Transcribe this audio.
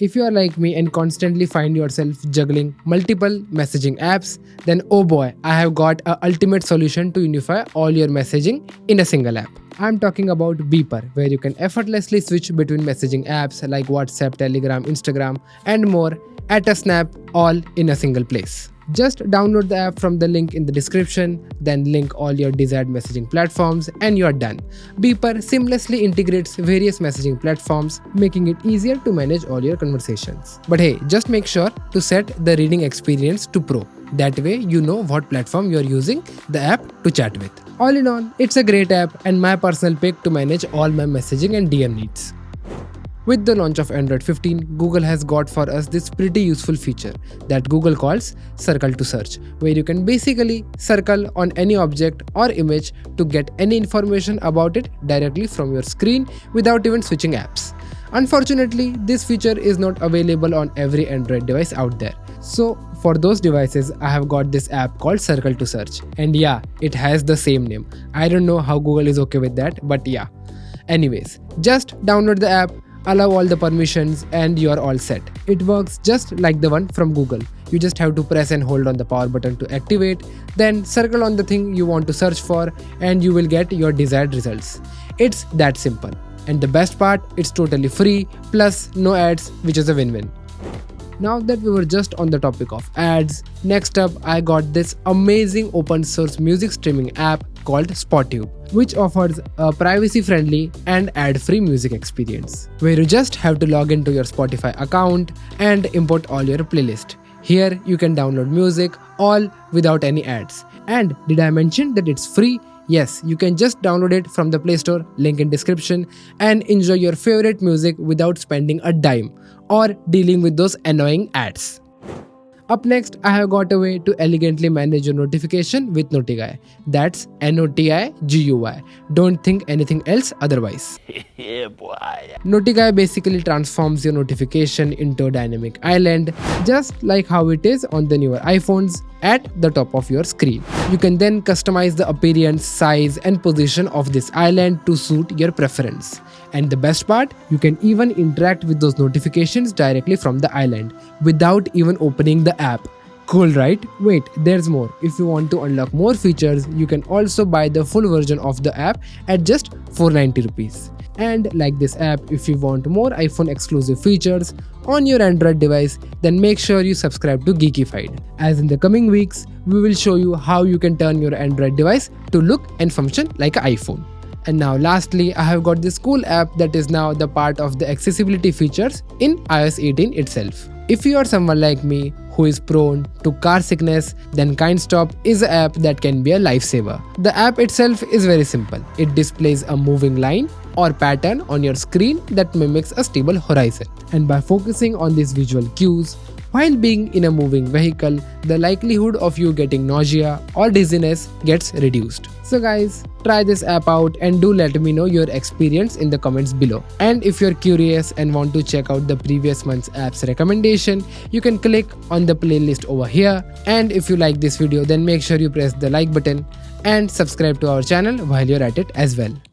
If you are like me and constantly find yourself juggling multiple messaging apps, then oh boy, I have got a ultimate solution to unify all your messaging in a single app. I'm talking about Beeper, where you can effortlessly switch between messaging apps like WhatsApp, Telegram, Instagram, and more at a snap, all in a single place. Just download the app from the link in the description, then link all your desired messaging platforms, and you're done. Beeper seamlessly integrates various messaging platforms, making it easier to manage all your conversations. But hey, just make sure to set the reading experience to Pro. That way, you know what platform you're using the app to chat with. All in all, it's a great app and my personal pick to manage all my messaging and DM needs. With the launch of Android 15, Google has got for us this pretty useful feature that Google calls Circle to Search, where you can basically circle on any object or image to get any information about it directly from your screen without even switching apps. Unfortunately, this feature is not available on every Android device out there. So, for those devices, I have got this app called Circle to Search. And yeah, it has the same name. I don't know how Google is okay with that, but yeah. Anyways, just download the app, allow all the permissions, and you're all set. It works just like the one from Google. You just have to press and hold on the power button to activate, then circle on the thing you want to search for, and you will get your desired results. It's that simple. And the best part, it's totally free, plus no ads, which is a win-win. Now that we were just on the topic of ads, next up I got this amazing open source music streaming app called Spottube, which offers a privacy-friendly and ad-free music experience, where you just have to log into your Spotify account and import all your playlist. Here you can download music all without any ads. And did I mention that it's free? Yes, you can just download it from the Play Store, link in description, and enjoy your favorite music without spending a dime or dealing with those annoying ads. Up next, I have got a way to elegantly manage your notification with Notigui. That's Notigui. Don't think anything else otherwise. Yeah, boy. Notigui basically transforms your notification into a dynamic island, just like how it is on the newer iPhones at the top of your screen. You can then customize the appearance, size, and position of this island to suit your preference. And the best part, you can even interact with those notifications directly from the island without even opening the app. Cool, right? Wait, there's more. If you want to unlock more features, you can also buy the full version of the app at just 490 rupees. And like this app, if you want more iPhone exclusive features on your Android device, then make sure you subscribe to Geekified. As in the coming weeks, we will show you how you can turn your Android device to look and function like an iPhone. And now lastly, I have got this cool app that is now the part of the accessibility features in iOS 18 itself. If you are someone like me who is prone to car sickness, then KindStop is an app that can be a lifesaver. The app itself is very simple. It displays a moving line or pattern on your screen that mimics a stable horizon. And by focusing on these visual cues, while being in a moving vehicle, the likelihood of you getting nausea or dizziness gets reduced. So guys, try this app out and do let me know your experience in the comments below. And if you're curious and want to check out the previous month's apps recommendation, you can click on the playlist over here. And if you like this video, then make sure you press the like button and subscribe to our channel while you're at it as well.